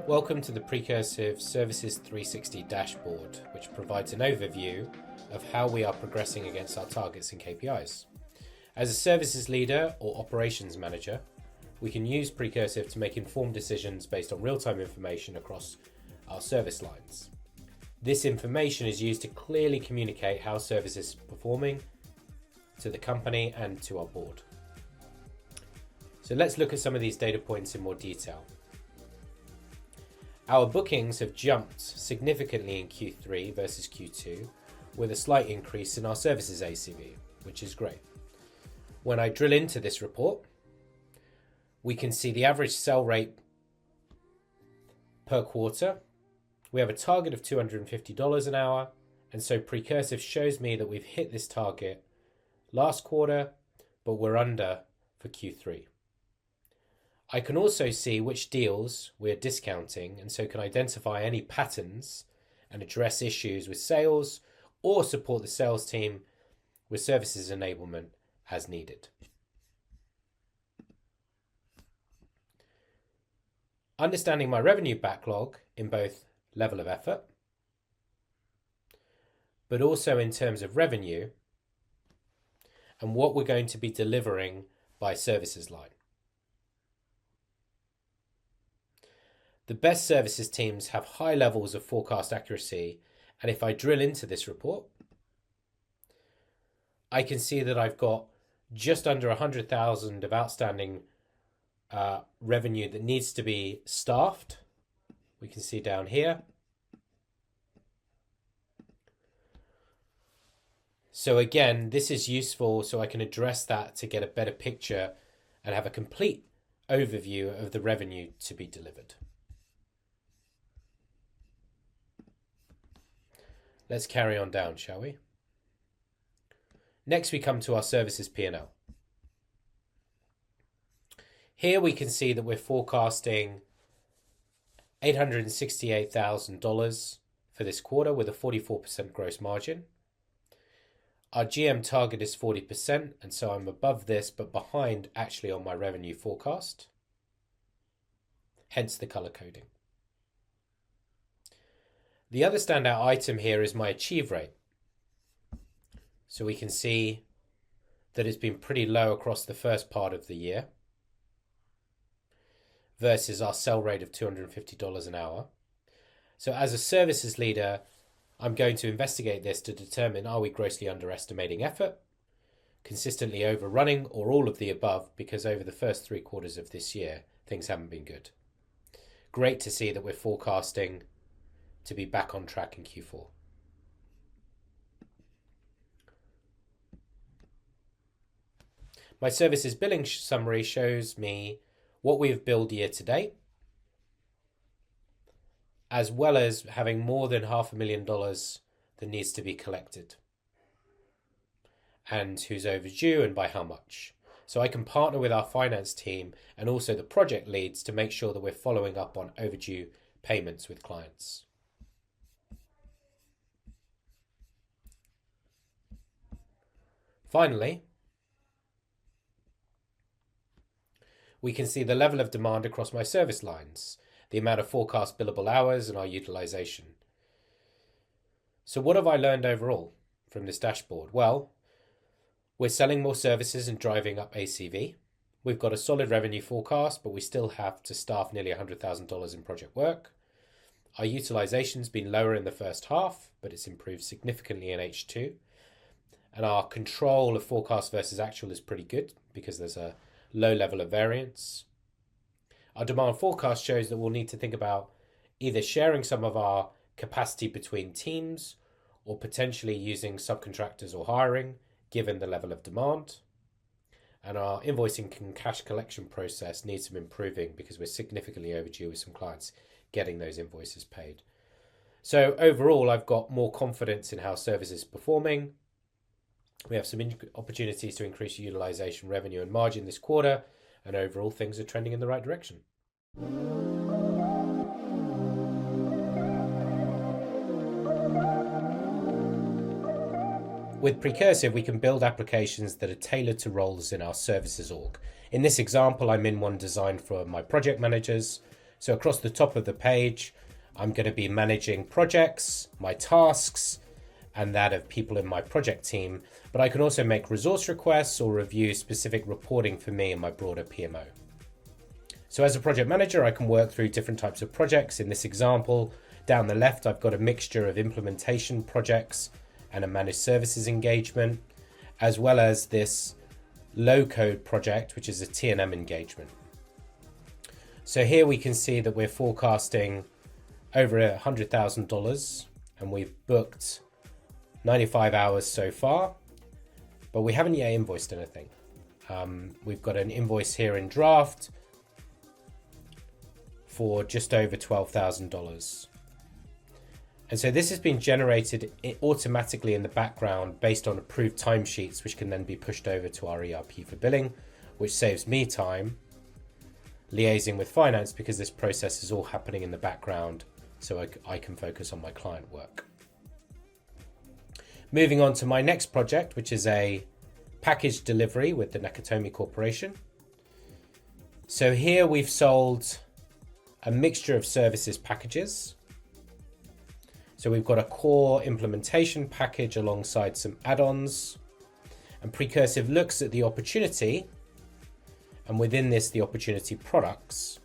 Welcome to the Precursive Services 360 dashboard, which provides an overview of how we are progressing against our targets and KPIs. As a services leader or operations manager, we can use Precursive to make informed decisions based on real-time information across our service lines. This information is used to clearly communicate how service is performing to the company and to our board. So let's look at some of these data points in more detail. Our bookings have jumped significantly in Q3 versus Q2, with a slight increase in our services ACV, which is great. When I drill into this report, we can see the average sell rate per quarter. We have a target of $250 an hour, and so Precursive shows me that we've hit this target last quarter, but we're under for Q3. I can also see which deals we're discounting, and so can identify any patterns and address issues with sales or support the sales team with services enablement as needed. Understanding my revenue backlog in both level of effort, but also in terms of revenue and what we're going to be delivering by services line. The best services teams have high levels of forecast accuracy, and if I drill into this report, I can see that I've got just under 100,000 of outstanding revenue that needs to be staffed. We can see down here. So again, this is useful so I can address that to get a better picture and have a complete overview of the revenue to be delivered. Let's carry on down, shall we? Next, we come to our services P&L. Here we can see that we're forecasting $868,000 for this quarter with a 44% gross margin. Our GM target is 40%, and so I'm above this, but behind actually on my revenue forecast. Hence the color coding. The other standout item here is my achieve rate. So we can see that it's been pretty low across the first part of the year versus our sell rate of $250 an hour. So as a services leader, I'm going to investigate this to determine, are we grossly underestimating effort, consistently overrunning, or all of the above, because over the first 3 quarters of this year, things haven't been good. Great to see that we're forecasting to be back on track in Q4. My services billing summary shows me what we have billed year to date, as well as having more than $500,000 that needs to be collected, and who's overdue and by how much. So I can partner with our finance team and also the project leads to make sure that we're following up on overdue payments with clients. Finally, we can see the level of demand across my service lines, the amount of forecast billable hours, and our utilization. So what have I learned overall from this dashboard? Well, we're selling more services and driving up ACV. We've got a solid revenue forecast, but we still have to staff nearly $100,000 in project work. Our utilization's been lower in the first half, but it's improved significantly in H2. And our control of forecast versus actual is pretty good because there's a low level of variance. Our demand forecast shows that we'll need to think about either sharing some of our capacity between teams or potentially using subcontractors or hiring, given the level of demand. And our invoicing and cash collection process needs some improving because we're significantly overdue with some clients getting those invoices paid. So overall, I've got more confidence in how service is performing. We have some opportunities to increase utilization, revenue, and margin this quarter, and overall things are trending in the right direction. With Precursive, we can build applications that are tailored to roles in our services org. In this example, I'm in one designed for my project managers, So across the top of the page, I'm going to be managing projects, my tasks, and that of people in my project team. But I can also make resource requests or review specific reporting for me and my broader PMO. So as a project manager, I can work through different types of projects. In this example, down the left, I've got a mixture of implementation projects and a managed services engagement, as well as this low-code project, which is a T&M engagement. So here we can see that we're forecasting over $100,000 and we've booked 95 hours so far, but we haven't yet invoiced anything. We've got an invoice here in draft for just over $12,000. And so this has been generated automatically in the background based on approved timesheets, which can then be pushed over to our ERP for billing, which saves me time liaising with finance because this process is all happening in the background so I can focus on my client work. Moving on to my next project, which is a package delivery with the Nakatomi Corporation. So here we've sold a mixture of services packages. So we've got a core implementation package alongside some add-ons, and Precursive looks at the opportunity, and within this, the opportunity products,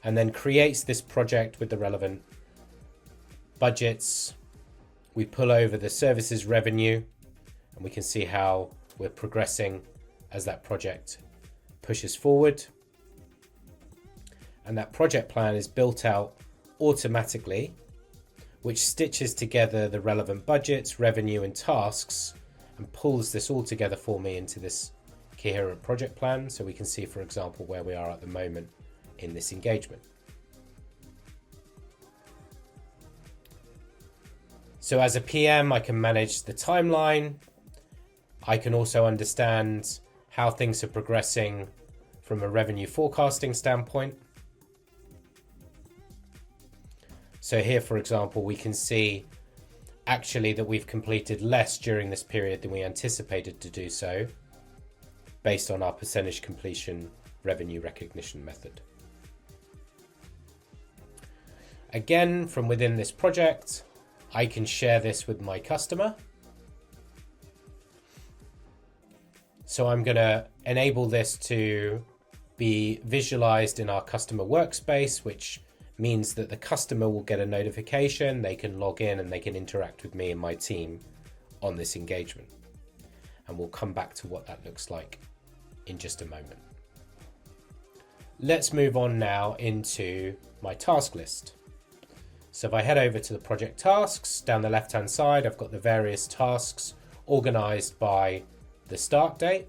and then creates this project with the relevant budgets. We pull over the services revenue, and we can see how we're progressing as that project pushes forward. And that project plan is built out automatically, which stitches together the relevant budgets, revenue, and tasks, and pulls this all together for me into this coherent project plan. So we can see, for example, where we are at the moment in this engagement. So as a PM, I can manage the timeline. I can also understand how things are progressing from a revenue forecasting standpoint. So here, for example, we can see actually that we've completed less during this period than we anticipated to do so, based on our percentage completion revenue recognition method. Again, from within this project, I can share this with my customer. So I'm going to enable this to be visualized in our customer workspace, which means that the customer will get a notification, they can log in and they can interact with me and my team on this engagement. And we'll come back to what that looks like in just a moment. Let's move on now into my task list. So if I head over to the project tasks, down the left-hand side, I've got the various tasks organized by the start date.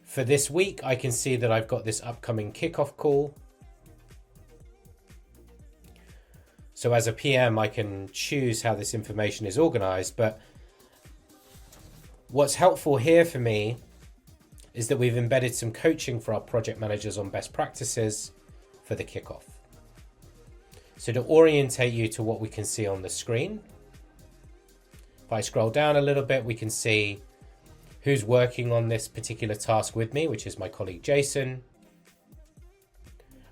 For this week, I can see that I've got this upcoming kickoff call. So as a PM, I can choose how this information is organized, but what's helpful here for me is that we've embedded some coaching for our project managers on best practices for the kickoff. So to orientate you to what we can see on the screen, if I scroll down a little bit, we can see who's working on this particular task with me, which is my colleague Jason.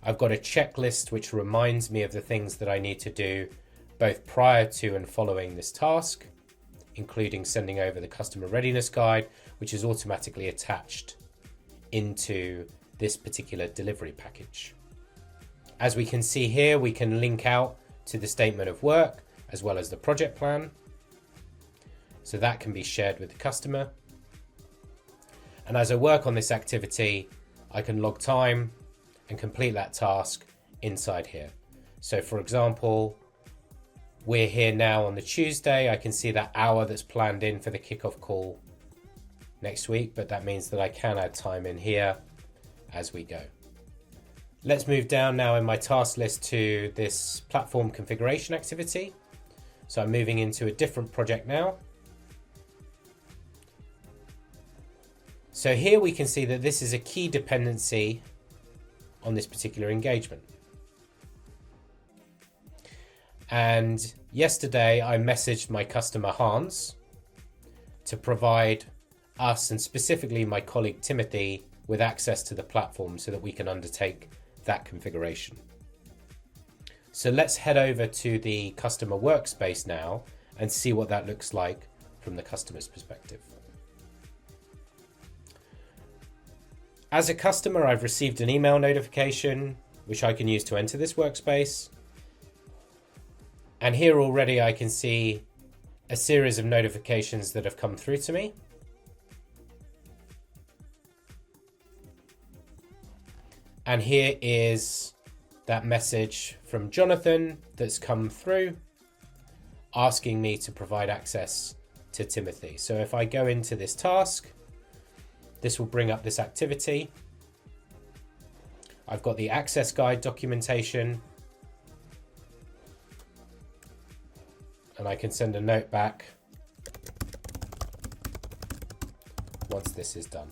I've got a checklist which reminds me of the things that I need to do both prior to and following this task, including sending over the customer readiness guide, which is automatically attached into this particular delivery package. As we can see here, we can link out to the statement of work as well as the project plan. So that can be shared with the customer. And as I work on this activity, I can log time and complete that task inside here. So for example, we're here now on the Tuesday. I can see that hour that's planned in for the kickoff call next week, but that means that I can add time in here as we go. Let's move down now in my task list to this platform configuration activity. So I'm moving into a different project now. So here we can see that this is a key dependency on this particular engagement. And yesterday I messaged my customer Hans to provide us, and specifically my colleague Timothy, with access to the platform so that we can undertake that configuration. So let's head over to the customer workspace now and see what that looks like from the customer's perspective. As a customer, I've received an email notification, which I can use to enter this workspace. And here already I can see a series of notifications that have come through to me. And here is that message from Jonathan that's come through asking me to provide access to Timothy. So if I go into this task, this will bring up this activity. I've got the access guide documentation, and I can send a note back once this is done.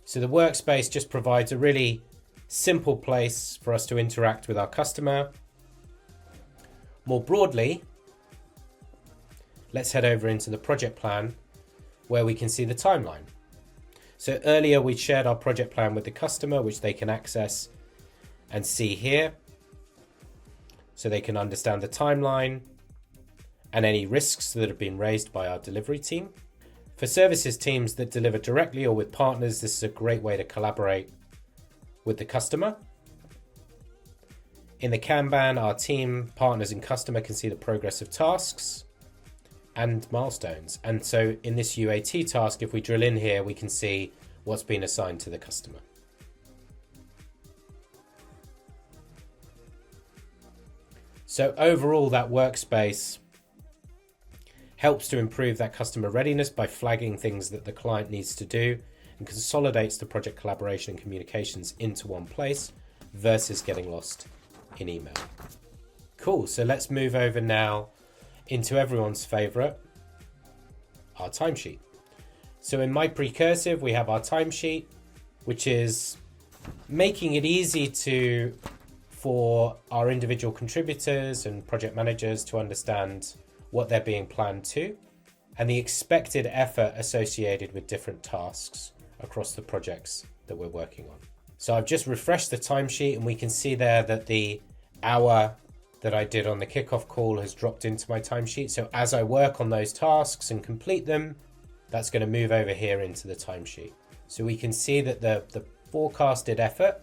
So the workspace just provides a really simple place for us to interact with our customer. More broadly, let's head over into the project plan where we can see the timeline. So earlier we shared our project plan with the customer, which they can access and see here. So they can understand the timeline and any risks that have been raised by our delivery team. For services teams that deliver directly or with partners, this is a great way to collaborate with the customer. In the Kanban, our team, partners and customer can see the progress of tasks and milestones. And so in this UAT task, if we drill in here, we can see what's been assigned to the customer. So overall, that workspace helps to improve that customer readiness by flagging things that the client needs to do and consolidates the project collaboration and communications into one place versus getting lost in email. Cool, so let's move over now into everyone's favorite, our timesheet. So in my Precursive, we have our timesheet, which is making it easy for our individual contributors and project managers to understand what they're being planned to and the expected effort associated with different tasks across the projects that we're working on. So I've just refreshed the timesheet and we can see there that the hour that I did on the kickoff call has dropped into my timesheet. So as I work on those tasks and complete them, that's going to move over here into the timesheet. So we can see that the forecasted effort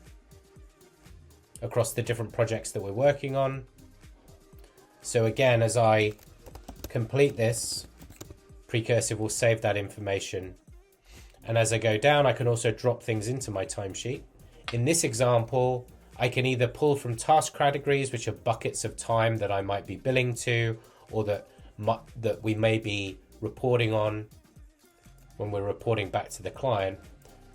across the different projects that we're working on. So again, as I complete this, Precursive will save that information. And as I go down, I can also drop things into my timesheet. In this example, I can either pull from task categories, which are buckets of time that I might be billing to, or that we may be reporting on when we're reporting back to the client.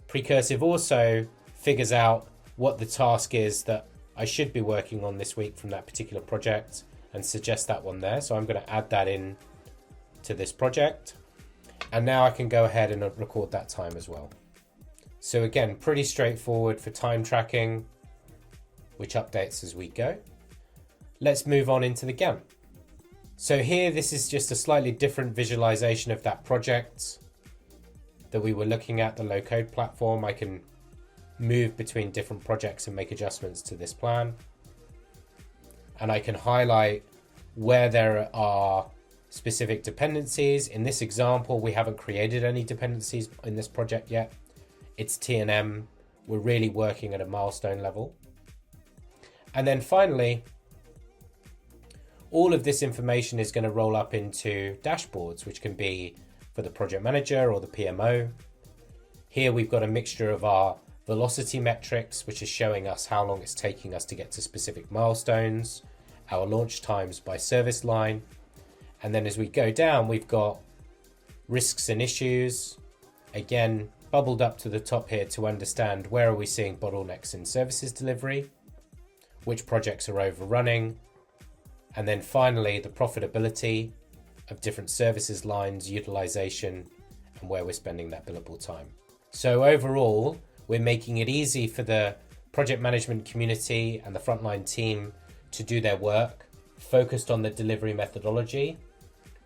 Precursive also figures out what the task is that I should be working on this week from that particular project and suggest that one there. So I'm going to add that in to this project. And now I can go ahead and record that time as well. So again, pretty straightforward for time tracking, which updates as we go. Let's move on into the Gantt. So here, this is just a slightly different visualization of that project that we were looking at, the low code platform. I can move between different projects and make adjustments to this plan. And I can highlight where there are specific dependencies. In this example, we haven't created any dependencies in this project yet. It's T&M. We're really working at a milestone level. And then finally, all of this information is going to roll up into dashboards, which can be for the project manager or the PMO. Here we've got a mixture of our velocity metrics, which is showing us how long it's taking us to get to specific milestones, our launch times by service line. And then as we go down, we've got risks and issues, again, bubbled up to the top here to understand where are we seeing bottlenecks in services delivery, which projects are overrunning, and then finally the profitability of different services lines, utilization, and where we're spending that billable time. So overall, we're making it easy for the project management community and the frontline team to do their work, focused on the delivery methodology.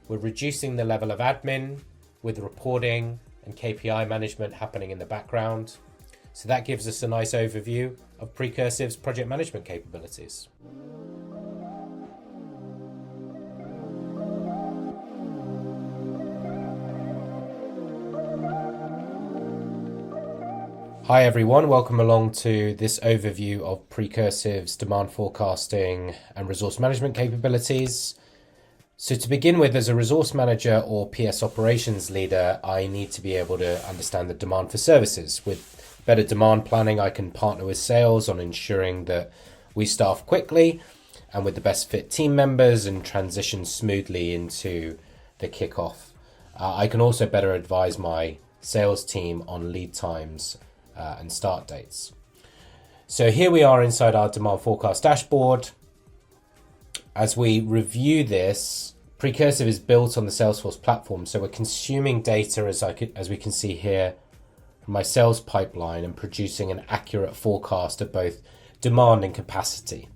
We're reducing the level of admin with reporting and KPI management happening in the background. So that gives us a nice overview of Precursive's project management capabilities. Hi everyone, welcome along to this overview of Precursive's demand forecasting and resource management capabilities. So to begin with, as a resource manager or PS operations leader, I need to be able to understand the demand for services. With better demand planning, I can partner with sales on ensuring that we staff quickly and with the best fit team members and transition smoothly into the kickoff. I can also better advise my sales team on lead times and start dates. So here we are inside our demand forecast dashboard. As we review this, Precursive is built on the Salesforce platform, so we're consuming data as we can see here from my sales pipeline and producing an accurate forecast of both demand and capacity.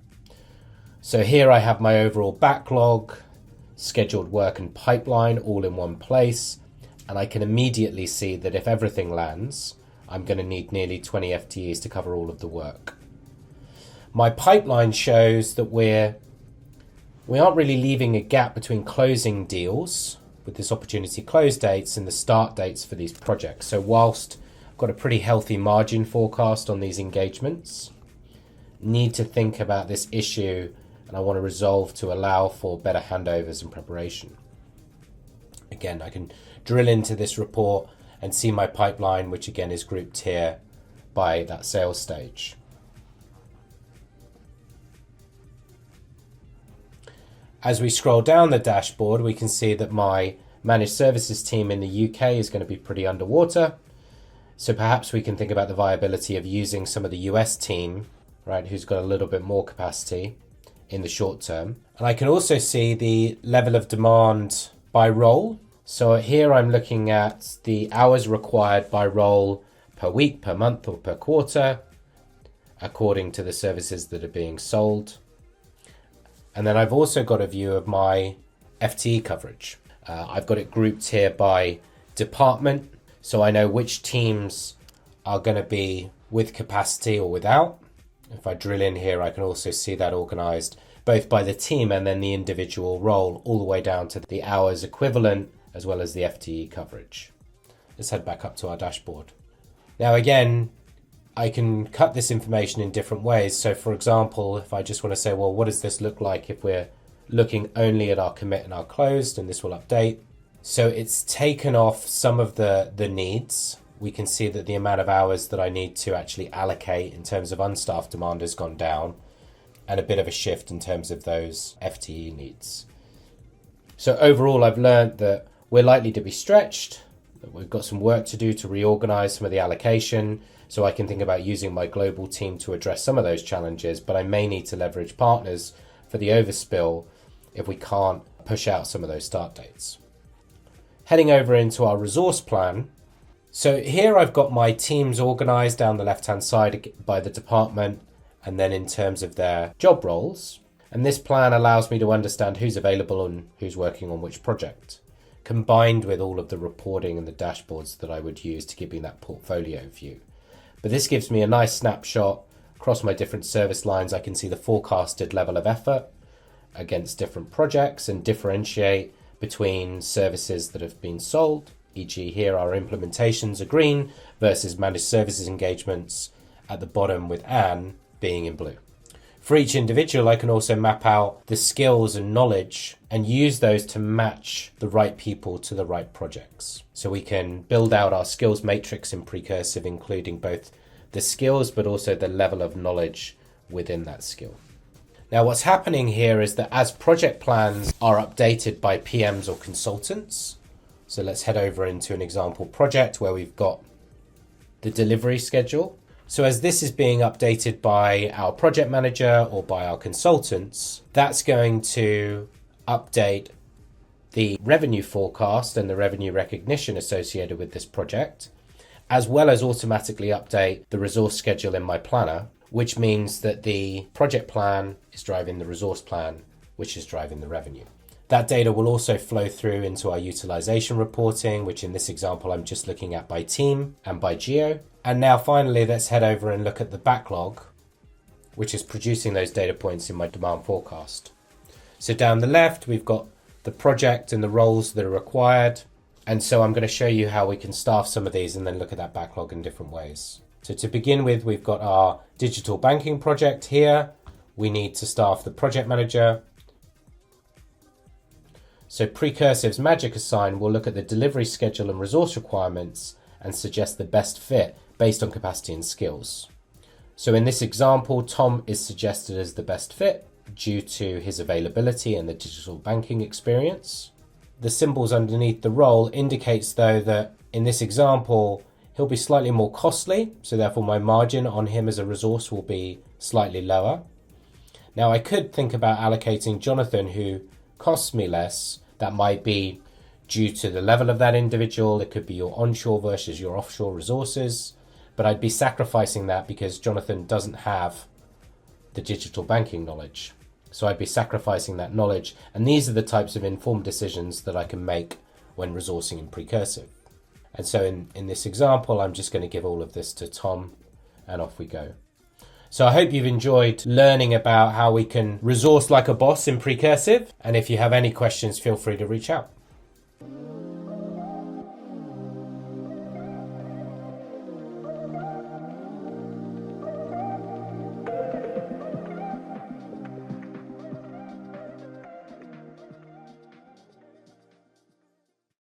So here I have my overall backlog, scheduled work and pipeline all in one place, and I can immediately see that if everything lands, I'm going to need nearly 20 FTEs to cover all of the work. My pipeline shows that we aren't really leaving a gap between closing deals with this opportunity close dates and the start dates for these projects. So whilst I've got a pretty healthy margin forecast on these engagements, need to think about this issue and I want to resolve to allow for better handovers and preparation. Again, I can drill into this report and see my pipeline, which again is grouped here by that sales stage. As we scroll down the dashboard, we can see that my managed services team in the UK is going to be pretty underwater. So perhaps we can think about the viability of using some of the US team, right, who's got a little bit more capacity in the short term. And I can also see the level of demand by role. So here I'm looking at the hours required by role per week, per month, or per quarter, according to the services that are being sold. And then I've also got a view of my FTE coverage. I've got it grouped here by department, so I know which teams are going to be with capacity or without. If I drill in here, I can also see that organized both by the team and then the individual role, all the way down to the hours equivalent, as well as the FTE coverage. Let's head back up to our dashboard. Now again, I can cut this information in different ways. So for example, if I just want to say, well, what does this look like if we're looking only at our commit and our closed, and this will update. So it's taken off some of the needs. We can see that the amount of hours that I need to actually allocate in terms of unstaffed demand has gone down, and a bit of a shift in terms of those FTE needs. So overall, I've learned that we're likely to be stretched, that we've got some work to do to reorganize some of the allocation, so I can think about using my global team to address some of those challenges, but I may need to leverage partners for the overspill if we can't push out some of those start dates. Heading over into our resource plan. So here I've got my teams organized down the left-hand side by the department and then in terms of their job roles. And this plan allows me to understand who's available and who's working on which project, combined with all of the reporting and the dashboards that I would use to give me that portfolio view. But this gives me a nice snapshot across my different service lines. I can see the forecasted level of effort against different projects and differentiate between services that have been sold, e.g. here our implementations are green versus managed services engagements at the bottom with Anne being in blue. For each individual, I can also map out the skills and knowledge and use those to match the right people to the right projects. So we can build out our skills matrix in Precursive, including both the skills but also the level of knowledge within that skill. Now what's happening here is that as project plans are updated by PMs or consultants, so let's head over into an example project where we've got the delivery schedule. So as this is being updated by our project manager or by our consultants, that's going to update the revenue forecast and the revenue recognition associated with this project, as well as automatically update the resource schedule in my planner, which means that the project plan is driving the resource plan, which is driving the revenue. That data will also flow through into our utilization reporting, which in this example I'm just looking at by team and by geo. And now finally, let's head over and look at the backlog, which is producing those data points in my demand forecast. So down the left, we've got the project and the roles that are required. And so I'm going to show you how we can staff some of these and then look at that backlog in different ways. So to begin with, we've got our digital banking project here. We need to staff the project manager. So Precursive's Magic Assign will look at the delivery schedule and resource requirements and suggest the best fit based on capacity and skills. So in this example, Tom is suggested as the best fit due to his availability and the digital banking experience. The symbols underneath the role indicates though that in this example, he'll be slightly more costly. So therefore my margin on him as a resource will be slightly lower. Now I could think about allocating Jonathan, who costs me less. That might be due to the level of that individual. It could be your onshore versus your offshore resources, but I'd be sacrificing that because Jonathan doesn't have the digital banking knowledge. So I'd be sacrificing that knowledge. And these are the types of informed decisions that I can make when resourcing in Precursive. And so in this example, I'm just going to give all of this to Tom and off we go. So I hope you've enjoyed learning about how we can resource like a boss in Precursive. And if you have any questions, feel free to reach out.